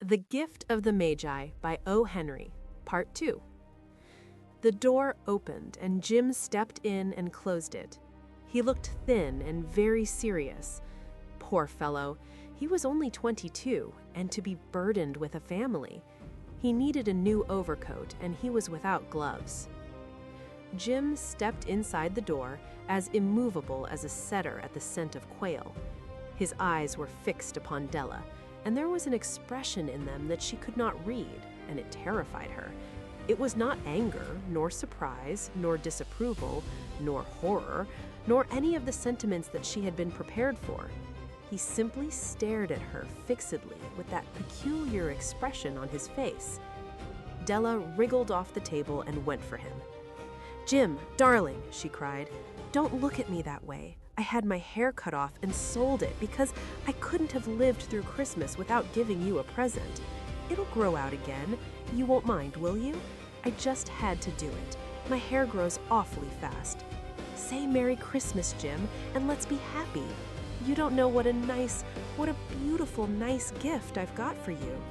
The Gift of the Magi by O. Henry, Part 2. The door opened and Jim stepped in and closed it. He looked thin and very serious. Poor fellow, he was only 22 and to be burdened with a family. He needed a new overcoat and he was without gloves. Jim stepped inside the door as immovable as a setter at the scent of quail. His eyes were fixed upon Della, and there was an expression in them that she could not read, and it terrified her. It was not anger, nor surprise, nor disapproval, nor horror, nor any of the sentiments that she had been prepared for. He simply stared at her fixedly with that peculiar expression on his face. Della wriggled off the table and went for him. "Jim, darling," she cried, "don't look at me that way. I had my hair cut off and sold it because I couldn't have lived through Christmas without giving you a present. It'll grow out again. You won't mind, will you? I just had to do it. My hair grows awfully fast. Say Merry Christmas, Jim, and let's be happy. You don't know what a beautiful, nice gift I've got for you."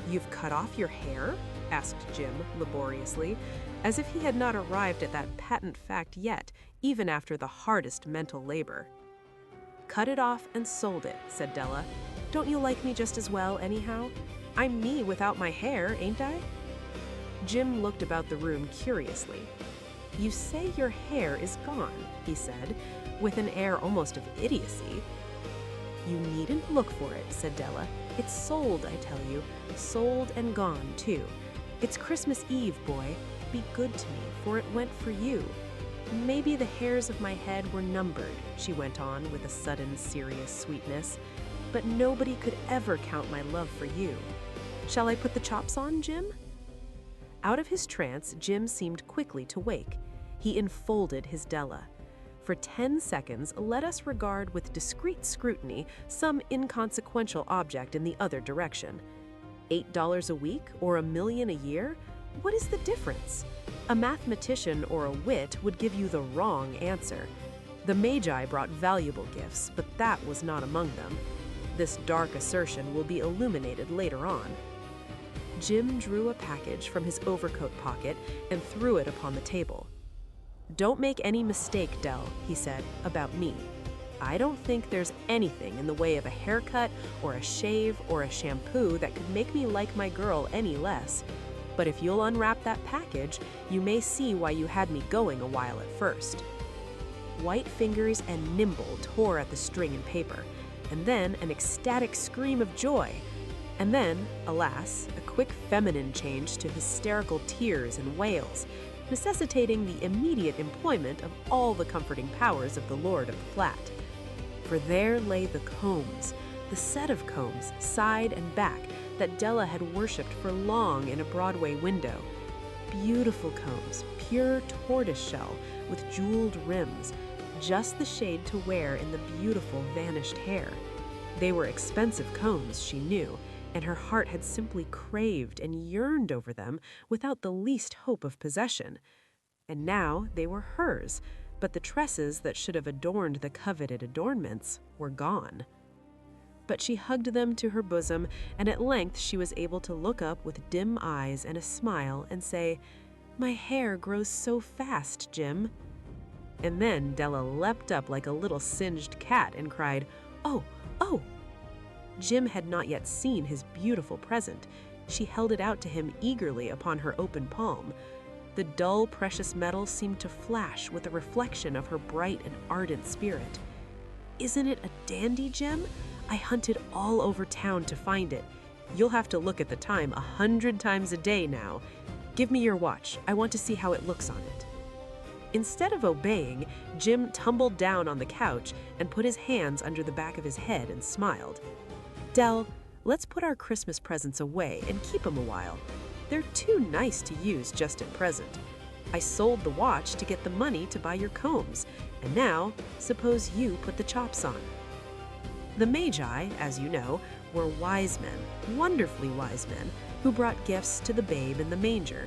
"You've cut off your hair?" asked Jim laboriously, as if he had not arrived at that patent fact yet, even after the hardest mental labor. "Cut it off and sold it," said Della. "Don't you like me just as well, anyhow? I'm me without my hair, ain't I?" Jim looked about the room curiously. "You say your hair is gone," he said, with an air almost of idiocy. "You needn't look for it," said Della. "It's sold, I tell you, sold and gone, too. It's Christmas Eve, boy. Be good to me, for it went for you. Maybe the hairs of my head were numbered," she went on with a sudden serious sweetness, "but nobody could ever count my love for you. Shall I put the chops on, Jim?" Out of his trance, Jim seemed quickly to wake. He enfolded his Della. For 10 seconds, let us regard with discreet scrutiny some inconsequential object in the other direction. $8 a week or $1 million a year? What is the difference? A mathematician or a wit would give you the wrong answer. The Magi brought valuable gifts, but that was not among them. This dark assertion will be illuminated later on. Jim drew a package from his overcoat pocket and threw it upon the table. "Don't make any mistake, Dell," he said, "about me. I don't think there's anything in the way of a haircut or a shave or a shampoo that could make me like my girl any less. But if you'll unwrap that package, you may see why you had me going a while at first." White fingers and nimble tore at the string and paper, and then an ecstatic scream of joy. And then, alas, a quick feminine change to hysterical tears and wails, necessitating the immediate employment of all the comforting powers of the lord of the flat. For there lay the combs, the set of combs, side and back, that Della had worshipped for long in a Broadway window. Beautiful combs, pure tortoiseshell, with jeweled rims, just the shade to wear in the beautiful vanished hair. They were expensive combs, she knew, and her heart had simply craved and yearned over them without the least hope of possession. And now they were hers, but the tresses that should have adorned the coveted adornments were gone. But she hugged them to her bosom, and at length she was able to look up with dim eyes and a smile and say, "My hair grows so fast, Jim." And then Della leapt up like a little singed cat and cried, "Oh, oh!" Jim had not yet seen his beautiful present. She held it out to him eagerly upon her open palm. The dull, precious metal seemed to flash with a reflection of her bright and ardent spirit. "Isn't it a dandy, Jim? I hunted all over town to find it. You'll have to look at the time 100 times a day now. Give me your watch. I want to see how it looks on it." Instead of obeying, Jim tumbled down on the couch and put his hands under the back of his head and smiled. "Dell, let's put our Christmas presents away and keep them a while. They're too nice to use just at present. I sold the watch to get the money to buy your combs, and now suppose you put the chops on." The Magi, as you know, were wise men, wonderfully wise men, who brought gifts to the babe in the manger.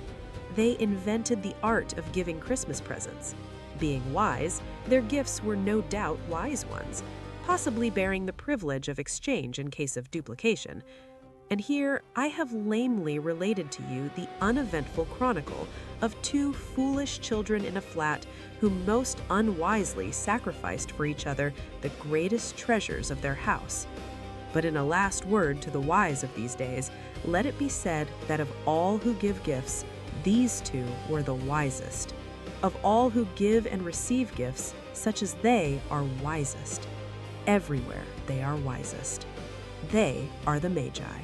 They invented the art of giving Christmas presents. Being wise, their gifts were no doubt wise ones, possibly bearing the privilege of exchange in case of duplication. And here I have lamely related to you the uneventful chronicle of two foolish children in a flat who most unwisely sacrificed for each other the greatest treasures of their house. But in a last word to the wise of these days, let it be said that of all who give gifts, these two were the wisest. Of all who give and receive gifts, such as they are wisest. Everywhere they are wisest. They are the Magi.